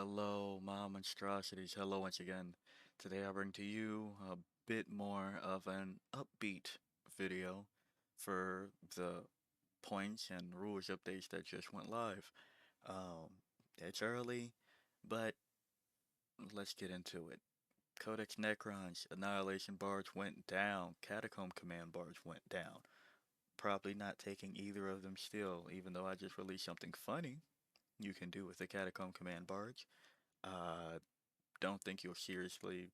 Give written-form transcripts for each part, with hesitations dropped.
Hello, my monstrosities. Hello once again. Today I bring to you a bit more of an upbeat video for the points and rules updates that just went live. It's early, but let's get into it. Codex Necrons, Annihilation Barge went down. Catacomb Command Barge went down. Probably not taking either of them still, even though I just released something funny you can do with the Catacomb Command Barge. Uh, don't think you'll seriously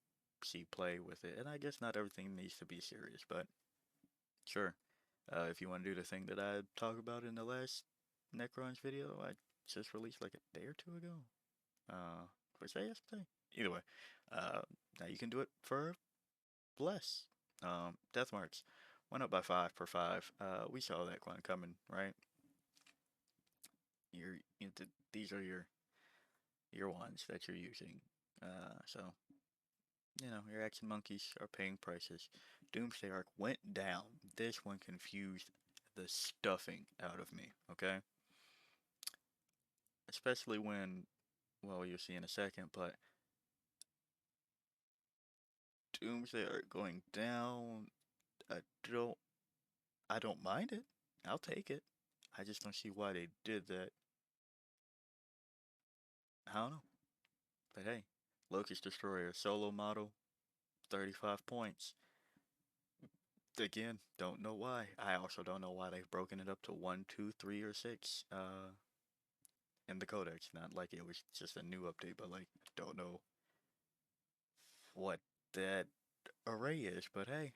see play with it. And I guess not everything needs to be serious, but sure. If you want to do the thing that I talked about in the last Necrons video, I just released like a day or two ago. Was that yesterday? Either way, uh, now you can do it for less. Death marks went up by 5 per 5. We saw that one coming, right? These are your ones that you're using. So your action monkeys are paying prices. Doomsday Arc went down. This one confused the stuffing out of me, okay? Especially when, well, you'll see in a second, but Doomsday Arc going down, I don't, I don't mind it. I'll take it. I just don't see why they did that. I don't know. But hey, Locust Destroyer solo model, 35 points. Again, don't know why. I also don't know why they've broken it up to 1, 2, 3, or 6 in the codex. Not like it was just a new update, but like don't know what that array is. But hey,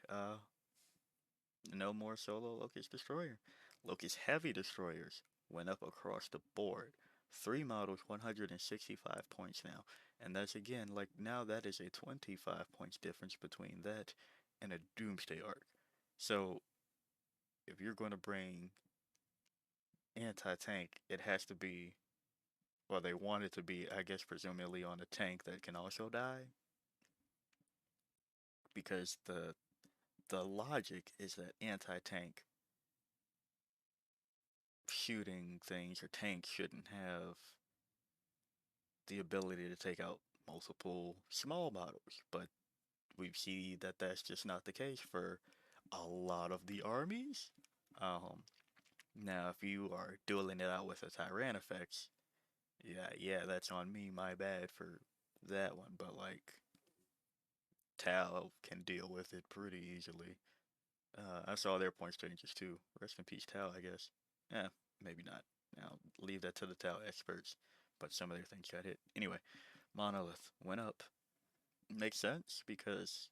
no more solo Locust Destroyer. Locust Heavy Destroyers went up across the board. 3 models, 165 points now. And that's again, like now that is a 25 points difference between that and a Doomsday Arc. So if you're going to bring anti-tank, it has to be, well, they want it to be, I guess, presumably on a tank that can also die, because the logic is that anti-tank shooting things or tanks shouldn't have the ability to take out multiple small models, but we see that that's just not the case for a lot of the armies. Now, if you are dueling it out with a Tyrannofex, yeah, that's on me, my bad for that one, but like Tal can deal with it pretty easily. I saw their points changes too. Rest in peace, Tal, I guess. Yeah, maybe not. I'll leave that to the Tal experts, but some of their things got hit. Anyway, Monolith went up. Makes sense because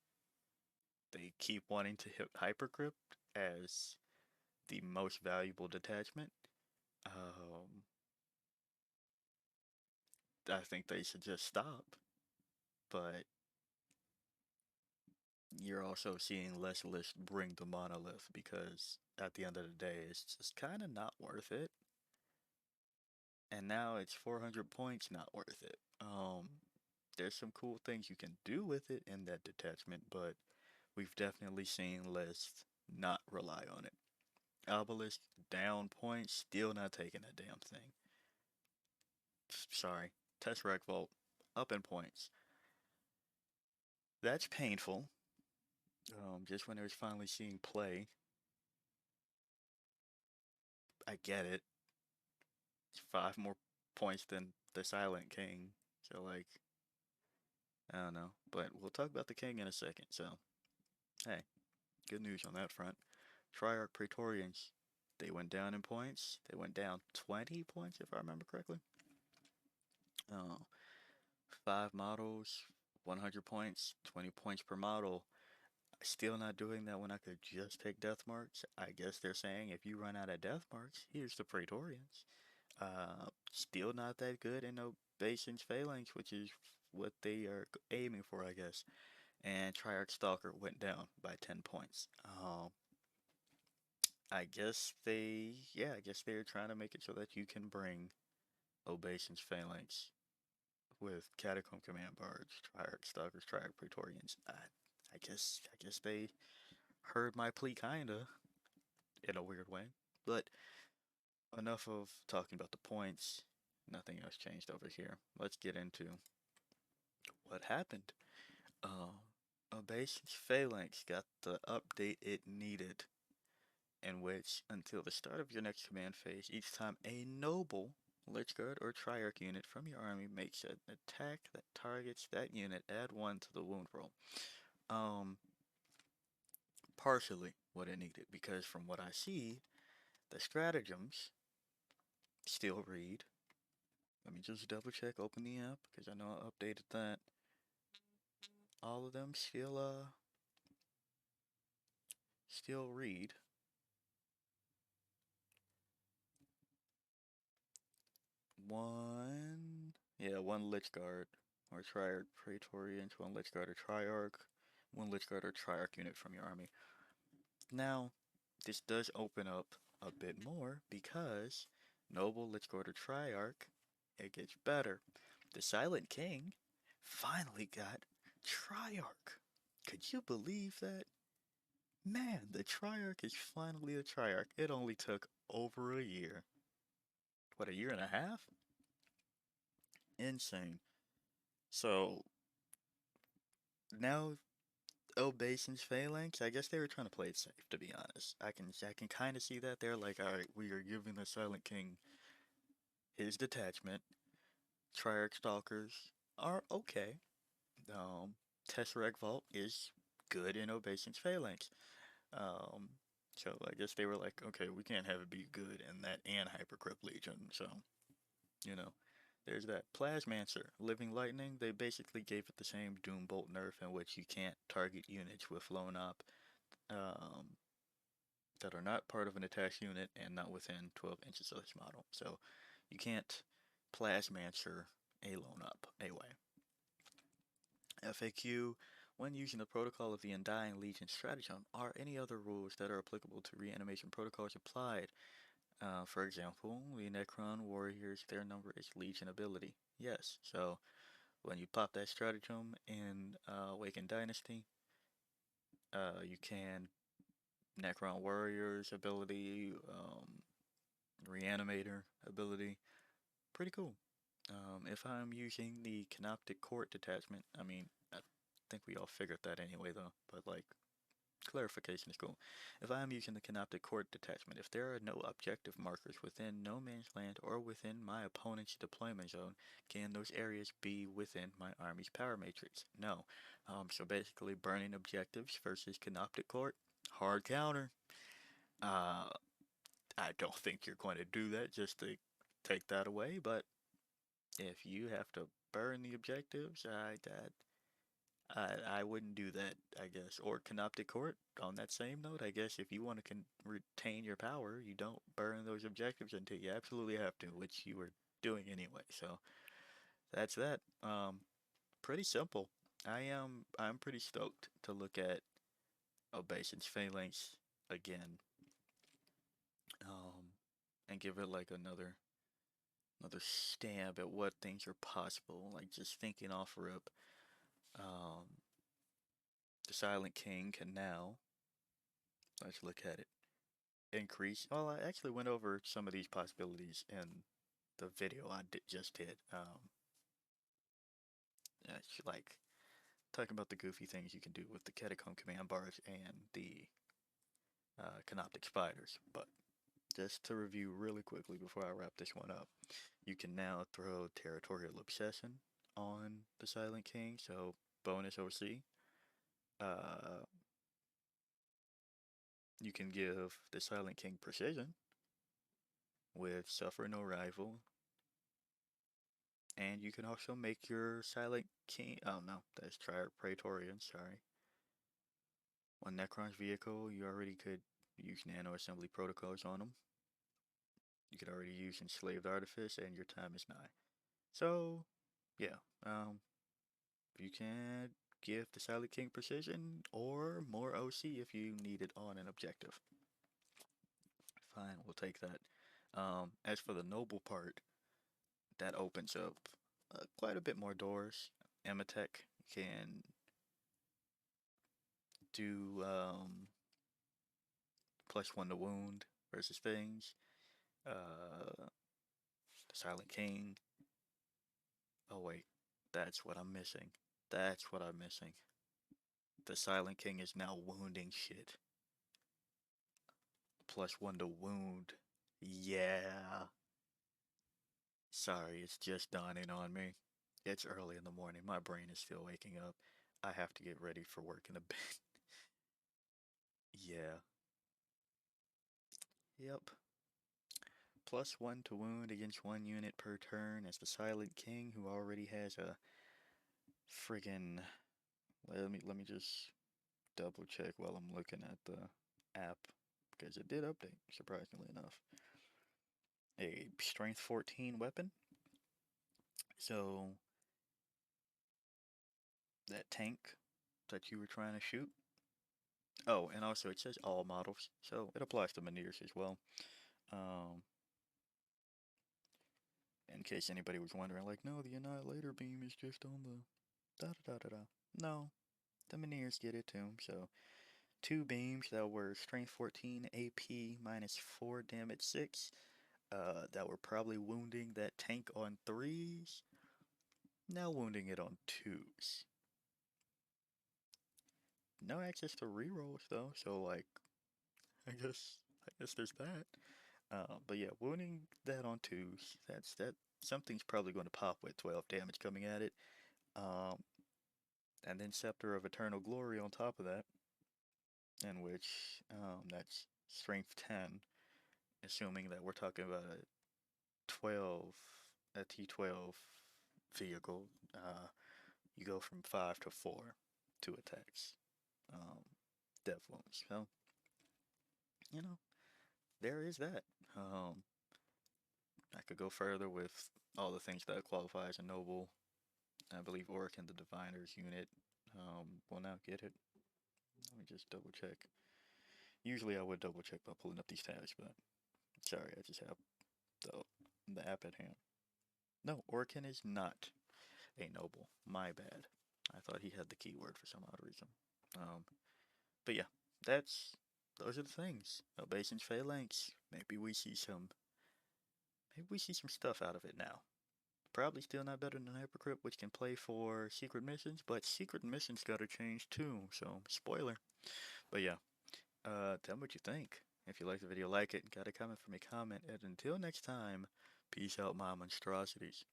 they keep wanting to hit Hypercrypt as the most valuable detachment. Um, I think they should just stop, but you're also seeing less lists bring the Monolith because at the end of the day, it's just kind of not worth it. And now it's 400 points, not worth it. There's some cool things you can do with it in that detachment, but we've definitely seen lists not rely on it. Obelisk down points, still not taking a damn thing. Sorry. Tesseract Vault up in points. That's painful. Just when it was finally seeing play, I get it. It's 5 more points than the Silent King. So like, I don't know. But we'll talk about the King in a second. So hey, good news on that front. Triarch Praetorians, they went down in points. They went down 20 points, if I remember correctly. Uh, 5 models, 100 points, 20 points per model. Still not doing that when I could just take death marks. I guess they're saying if you run out of death marks, here's the Praetorians. Still not that good in Obeisance Phalanx, which is what they are aiming for, I guess. And Triarch Stalker went down by 10 points. I guess they're trying to make it so that you can bring Obeisance Phalanx with Catacomb Command Barge, Triarch Stalkers, Triarch Praetorians. I guess they heard my plea kinda in a weird way. But enough of talking about the points. Nothing else changed over here. Let's get into what happened. Obeisance Phalanx got the update it needed, in which, until the start of your next command phase, each time a noble, Lich Guard, or Triarch unit from your army makes an attack that targets that unit, add 1 to the wound roll. Um, Partially what it needed, because from what I see, the stratagems still read. Let me just double check, open the app, because I know I updated that. All of them still read. One Lich Guard or Triarch Praetorians, one Lich Guard or Triarch, one Lich Guard or Triarch unit from your army. Now, this does open up a bit more because Noble, Lich Guard, or Triarch, it gets better. The Silent King finally got Triarch. Could you believe that? Man, the Triarch is finally a Triarch. It only took over a year. What, a year and a half? Insane. So, now Obeisance Phalanx, I guess they were trying to play it safe, to be honest. I can kind of see that. They're like, alright, we are giving the Silent King his detachment. Triarch Stalkers are okay. Um, Tesseract Vault is good in Obeisance Phalanx. Um, so I guess they were like, okay, we can't have it be good in that and Hypercrypt Legion. So, you know, there's that. Plasmancer, Living Lightning, they basically gave it the same Doombolt nerf in which you can't target units with Lone Op um, that are not part of an attached unit and not within 12 inches of this model. So you can't Plasmancer a Lone Op away. FAQ, when using the protocol of the Undying Legion stratagem, are any other rules that are applicable to reanimation protocols applied? For example, the Necron warriors, their number is Legion ability. Yes, so when you pop that stratagem in Awakened Dynasty, you can Necron warriors ability, Reanimator ability. Pretty cool. If I'm using the Canoptic Court detachment, I mean, I think we all figured that anyway, though, but like, clarification is cool. If I am using the Canoptic Court detachment, if there are no objective markers within no man's land or within my opponent's deployment zone, can those areas be within my army's power matrix? No. So basically, burning objectives versus Canoptic Court, hard counter. Uh, I don't think you're going to do that just to take that away, but if you have to burn the objectives, I wouldn't do that, I guess. Or Canoptic Court, on that same note, I guess if you want to retain your power, you don't burn those objectives until you absolutely have to, which you were doing anyway. So that's that. Pretty simple. I'm pretty stoked to look at Obeisance Phalanx again. Um, and give it like another stab at what things are possible. Like just thinking off rip. Um, the Silent King can now, let's look at it, increase. Well, I actually went over some of these possibilities in the video just did. It's like talking about the goofy things you can do with the Catacomb command bars and the Canoptic spiders. But just to review really quickly before I wrap this one up, you can now throw Territorial Obsession on the Silent King, so bonus OC. Uh, you can give the Silent King Precision with Suffer No Rival, and you can also make your Silent King. Oh no, that's Triarch Praetorian, sorry. On Necron's vehicle, you already could use nano assembly protocols on them. You could already use Enslaved Artifice, and your time is nigh. So, yeah, you can give the Silent King Precision or more OC if you need it on an objective. Fine, we'll take that. As for the noble part, that opens up quite a bit more doors. Ematech can do +1 to wound versus things. Uh, The Silent King. Oh wait, that's what I'm missing. That's what I'm missing. The Silent King is now wounding shit. +1 to wound. Yeah. Sorry, it's just dawning on me. It's early in the morning. My brain is still waking up. I have to get ready for work in a bit. Yeah. Yep. +1 to wound against 1 unit per turn as the Silent King, who already has a friggin' let me just double check while I'm looking at the app because it did update, surprisingly enough. A strength 14 weapon. So that tank that you were trying to shoot. Oh, and also it says all models, so it applies to Minears as well. Um, in case anybody was wondering, like, no, the Annihilator beam is just on the da da da da da. No, the Minears get it too. So 2 beams that were strength 14, AP -4, damage 6. That were probably wounding that tank on 3s. Now wounding it on 2s. No access to rerolls though, so like, I guess there's that. But yeah, wounding that on 2s. That. Something's probably going to pop with 12 damage coming at it. Um, and then Scepter of Eternal Glory on top of that, in which that's strength 10, assuming that we're talking about a 12, a T12 vehicle. You go from 5 to 4 to attacks. Um, Death wounds. So, you know, there is that. I could go further with all the things that qualify as a noble. I believe Oric and the Diviners unit will now get it. Let me just double check. Usually I would double check by pulling up these tabs, but sorry, I just have the app at hand. No, Orkin is not a noble. My bad. I thought he had the keyword for some odd reason. But yeah, those are the things. Obeisance Phalanx. Maybe we see some stuff out of it now. Probably still not better than Hypercrypt, which can play for secret missions, but secret missions gotta change too, so spoiler. But yeah, tell me what you think. If you like the video, like it, got a comment for me, comment, and until next time, peace out, my monstrosities.